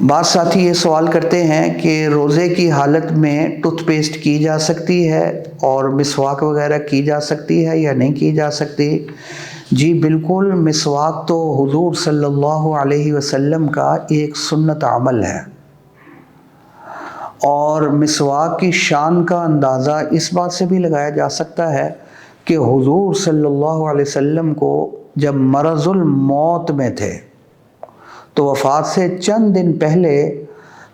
بعض ساتھی یہ سوال کرتے ہیں کہ روزے کی حالت میں ٹوتھ پیسٹ کی جا سکتی ہے اور مسواک وغیرہ کی جا سکتی ہے یا نہیں کی جا سکتی؟ جی بالکل، مسواک تو حضور صلی اللہ علیہ وسلم کا ایک سنت عمل ہے، اور مسواک کی شان کا اندازہ اس بات سے بھی لگایا جا سکتا ہے کہ حضور صلی اللہ علیہ وسلم کو جب مرض الموت میں تھے تو وفات سے چند دن پہلے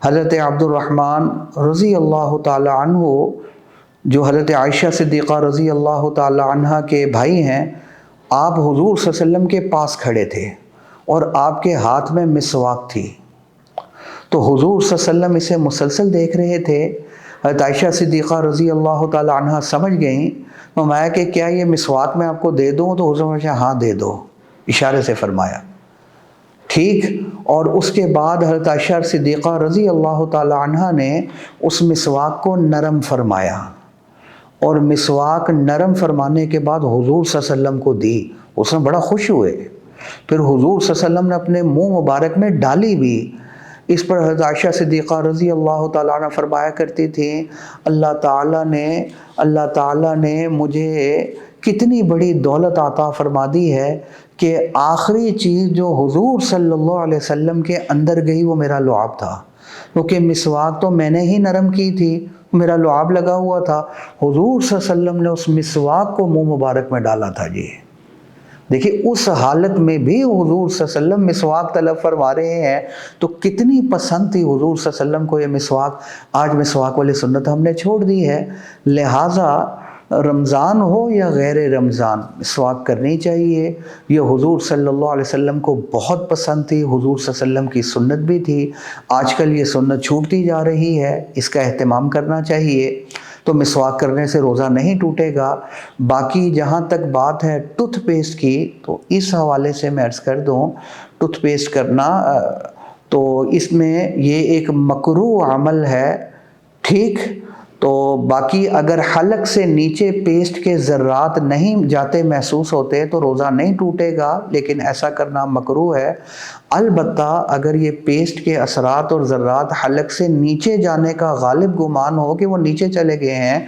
حضرت عبد الرحمن رضی اللہ تعالی عنہ، جو حضرت عائشہ صدیقہ رضی اللہ تعالی عنہ کے بھائی ہیں، آپ حضور صلی اللہ علیہ وسلم کے پاس کھڑے تھے اور آپ کے ہاتھ میں مسواک تھی، تو حضور صلی اللہ علیہ وسلم اسے مسلسل دیکھ رہے تھے۔ حضرت عائشہ صدیقہ رضی اللہ تعالی عنہ سمجھ گئیں، فرمایا کہ کیا یہ مسواک میں آپ کو دے دوں؟ تو حضور نے ہاں دے دو، اشارے سے فرمایا ٹھیک۔ اور اس کے بعد حضرت عائشہ صدیقہ رضی اللہ تعالی عنہ نے اس مسواک کو نرم فرمایا، اور مسواک نرم فرمانے کے بعد حضور صلی اللہ علیہ وسلم کو دی، اس میں بڑا خوش ہوئے۔ پھر حضور صلی اللہ علیہ وسلم نے اپنے منہ مبارک میں ڈالی بھی۔ اس پر حضرت عائشہ صدیقہ رضی اللہ تعالیٰ عنہ فرمایا کرتی تھیں، اللہ تعالیٰ نے مجھے کتنی بڑی دولت عطا فرما دی ہے کہ آخری چیز جو حضور صلی اللہ علیہ وسلم کے اندر گئی وہ میرا لعاب تھا، کیونکہ مسواک تو میں نے ہی نرم کی تھی، میرا لعاب لگا ہوا تھا، حضور صلی اللہ علیہ وسلم نے اس مسواک کو منہ مبارک میں ڈالا تھا۔ جی دیکھیے، اس حالت میں بھی حضور صلی اللہ علیہ وسلم مسواک طلب فرما رہے ہیں، تو کتنی پسند تھی حضور صلی اللہ علیہ وسلم کو یہ مسواک۔ آج مسواک والی سنت ہم نے چھوڑ دی ہے، لہٰذا رمضان ہو یا غیر رمضان مسواک کرنی چاہیے۔ یہ حضور صلی اللہ علیہ وسلم کو بہت پسند تھی، حضور صلی اللہ علیہ وسلم کی سنت بھی تھی۔ آج کل یہ سنت چھوٹتی جا رہی ہے، اس کا اہتمام کرنا چاہیے۔ تو مسواک کرنے سے روزہ نہیں ٹوٹے گا۔ باقی جہاں تک بات ہے ٹوتھ پیسٹ کی، تو اس حوالے سے میں عرض کر دوں، ٹوتھ پیسٹ کرنا تو اس میں یہ ایک مکروہ عمل ہے، ٹھیک۔ تو باقی اگر حلق سے نیچے پیسٹ کے ذرات نہیں جاتے محسوس ہوتے تو روزہ نہیں ٹوٹے گا، لیکن ایسا کرنا مکروہ ہے۔ البتہ اگر یہ پیسٹ کے اثرات اور ذرات حلق سے نیچے جانے کا غالب گمان ہو کہ وہ نیچے چلے گئے ہیں،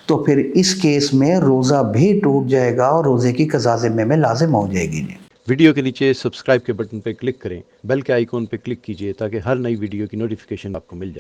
تو پھر اس کیس میں روزہ بھی ٹوٹ جائے گا اور روزے کی قضا ذمے میں لازم ہو جائے گی۔ ویڈیو کے نیچے سبسکرائب کے بٹن پہ کلک کریں، بیل کے آئیکن پہ کلک کیجئے تاکہ ہر نئی ویڈیو کی نوٹیفیکیشن آپ کو مل جائے۔